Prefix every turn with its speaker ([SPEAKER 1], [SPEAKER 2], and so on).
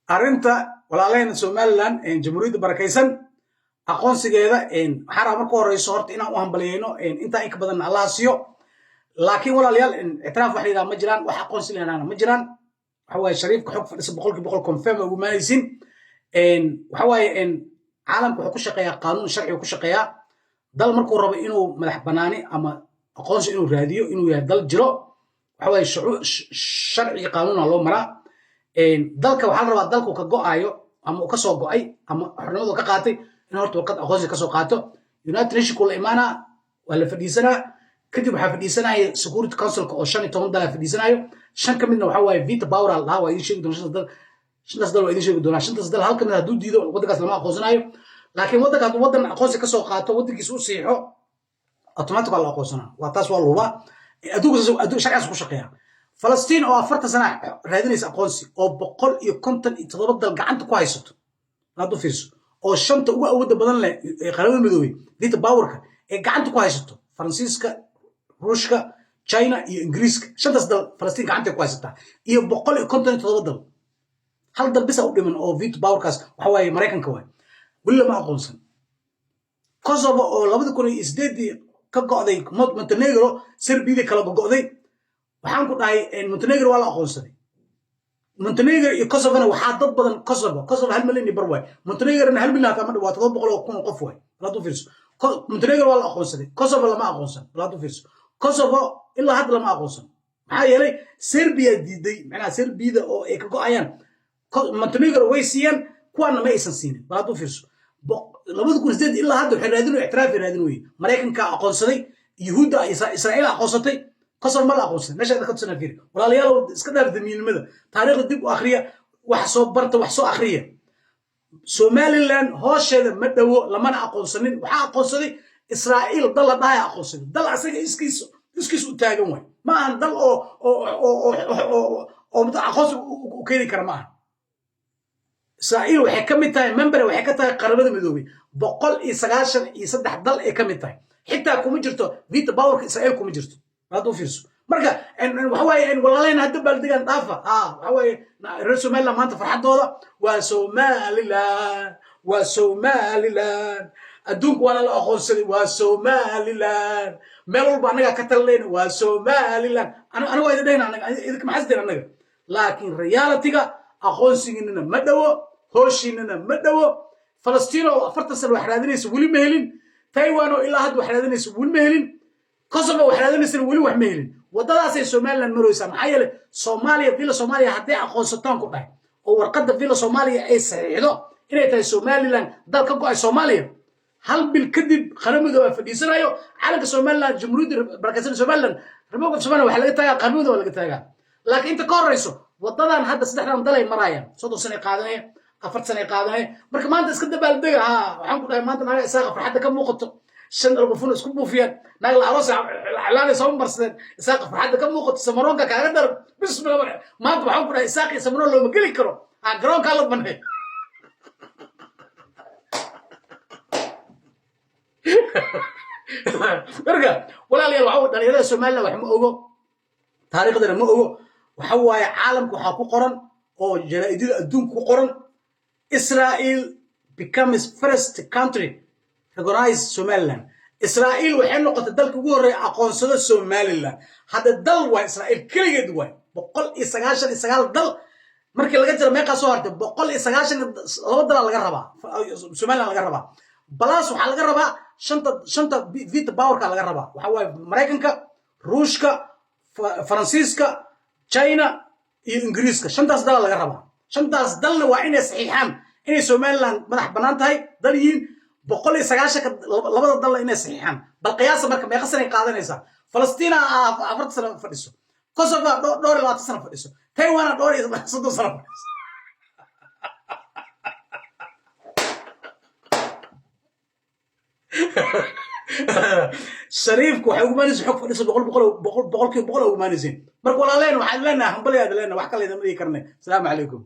[SPEAKER 1] arinta walaalayna Somaliland jamhuuriyadda barakaysan aqoonsigeeda waxaan rabaa marka horeyso horta inaan u hambalyeeyno inta in ka badan Allah siiyo laakiin walaalayaal اعتراف waxayda ma jiraan wax aqoonsi leeyahay ma jiraan waxa way shariifka xog fadhiso 100% confirm ugu maanaysin waxa way caalamku wuxuu ku shaqeeyaa qaanuun sharci ku shaqeeyaa dal markuu rabo inuu madax banaani ama aqoonsi inuu raadiyo inuu yahay dal jiro waxa way sharci qaanuun loo maraa dalka waxa la rabaa dalku ka go'ayo ama uu ka soo go'ay ama xornimadu ka qaatay in horta warqad aqoonsi ka soo qaato United Nations kula imaana wala fadhiisana kadib waxa fadhiisanaya Security Council oo 15 dal fadhiisanayo shan kamidna waxa way veto power la waa idin sheegi doonaa shantaas dal waa idin sheegi doonaa shantaas dal halkan haduu diido waddankaas lama aqoonsanayo laakiin waddanka haduu waddan aqoonsi ka soo qaato waddankiisa uu siixo automatic waa la aqoonsanaa waa taas waa luuba aduu sharciyaas ku shaqeeyaa Falastiin oo 40 sano raadinaysa aqoonsi oo 157 dal gacanta ku haysato laadu fiirso oo shanta ugu awoodda badan leh qaramada midoobay veto power-ka ee gacanta ku haysato Faransiiska Ruushka China iyo Ingiriiska shantaas dal Falastiin gacanta ku haysata iyo 157 dal hal dal bisa u dhiman oo veto power-kaas waxa way Mareykanka way willa ma aqoonsan Kosovo oo 2008 ka go'day Montenegro Serbia kala go'day waxaan ku dhahay Montenegro waa la aqoonsaday Montenegro iyo Kosovo waxa dad badan Kosovo 1 milyan bar way Montenegro 1 milyan ama 700,000 qof way la du fiirso Montenegro waa la aqoonsaday Kosovo lama aqoonsan la du fiirso Kosovo ilaa hadda lama aqoonsan maxaa yeelay Serbia diiday macnaha Serbia oo ay ka go'ayaan Montenegro way siiyeen kuwana ma aysan siinin la du fiirso 2008 ilaa hadda waxay raadinayaan اعتراaf raadinayaan Mareykanka aqoonsaday Yahuuda Israa'iil aqoonsatay قصر ما لاقوسن ماشي هذا كنت فير ولا ليالو اسكدار دمين ماذا تاريخ الدب اخريه وحسو برت وحسو اخريه سوماليلاند هوش هذا مدو لما اقونسنين وحا اقونسدي اسرائيل ضل ضايع اقونسن ضل اسغ اسكيس تاغن وي ما ان ضل او متى اقونس وكيري كرما اسرائيل waxay kamid tahay member waxay ka tahay qaramada midoobay 193 dal ay kamid tahay xitaa kuma jirto veto power Israa'iil kuma jirto هذا فيرسو مركا ان وحواي ان والله هذا بلدغان طافه وحواي رسومال ما انت فرحدودا وسوماليلاند ادونك ولا لا اقونسدي وسوماليلاند ميل walba anaga ka talleen وسوماليلاند انا waa idin anaga idinka maxasdeen anaga laakiin reality-ga aqoonsigiina ma dhawo hooshiina ma dhawo Falastiin oo 40 sano wax raadinaysa wali ma helin Taiwan oo ilaa had wax raadinaysa wali ma helin Kosovo waxay raadinaysaa wali wax ma helin wadadaas ay Somaliland maraysan maxay yeelay Soomaaliya villa Soomaaliya hadday aqoonsataan ku dhahay oo warqadda villa Soomaaliya ay saxiixdo inay tahay Somaliland dalka go'ay Soomaaliya hal bil kadib qaramada waa fadhiisanayo calanka Somaliland jamhuuriyadda barakaysan Somaliland rabowga Soomaaliya waxa laga taagaa qaramada waa laga taagaa laakiin inta ka horeyso wadadan hadda saddexdan dal ay marayaan 30 sano qaadanay 4 sano qaadanay marka maanta iska dabaaldega waxaan ku dhahay maanta naga isaga farxadda ka muuqato shan alqofun isku buufiyaan naag la aroos alaale soo marsan isaaq farxadda ka muuqato samaroonka kaaga dar bismillah maanta waxaan ku dhahay isaaq samaroon loo mageli karo garoonka la banay marka walaalayaal waxa dhalinyarada Soomaaliland wax ma ogo taariikhdana ma ogo waxa waaye caalamku waxa ku qoran oo jaraa'idada adduunka ku qoran Israel becomes first country recognize Somaliland Israa'iil waxay noqotay dalka ugu horeeya aqoonsada Somaliland hada dal waa Israa'iil kaligeed waa 199 dal markii laga jiro meeqa soo hartay 192 dal laga rabaa Somaliland laga rabaa balaas waxa laga rabaa shanta veto power-ka laga rabaa waxa way Mareykanka Ruushka Faransiiska China iyo Ingiriiska shantaas dal laga rabaa shantaas dalna waa inay saxiixaan inay Somaliland madax banaan tahay dal yihiin 190 labada dal inay saxiixaan bal qiyaas marka meeqa sano qaadanaysa Falastiin 40 sano fadhiso Kosovo 20 sano fadhiso Taiwan 30 sano fadhiso shariifku waxa ugu maanaysa xog fadhiso 100 ugu maanaysa marka walaaleen waxaan leenahay hambaliyaad leenahay wax kale idin karnay salaamu calaykum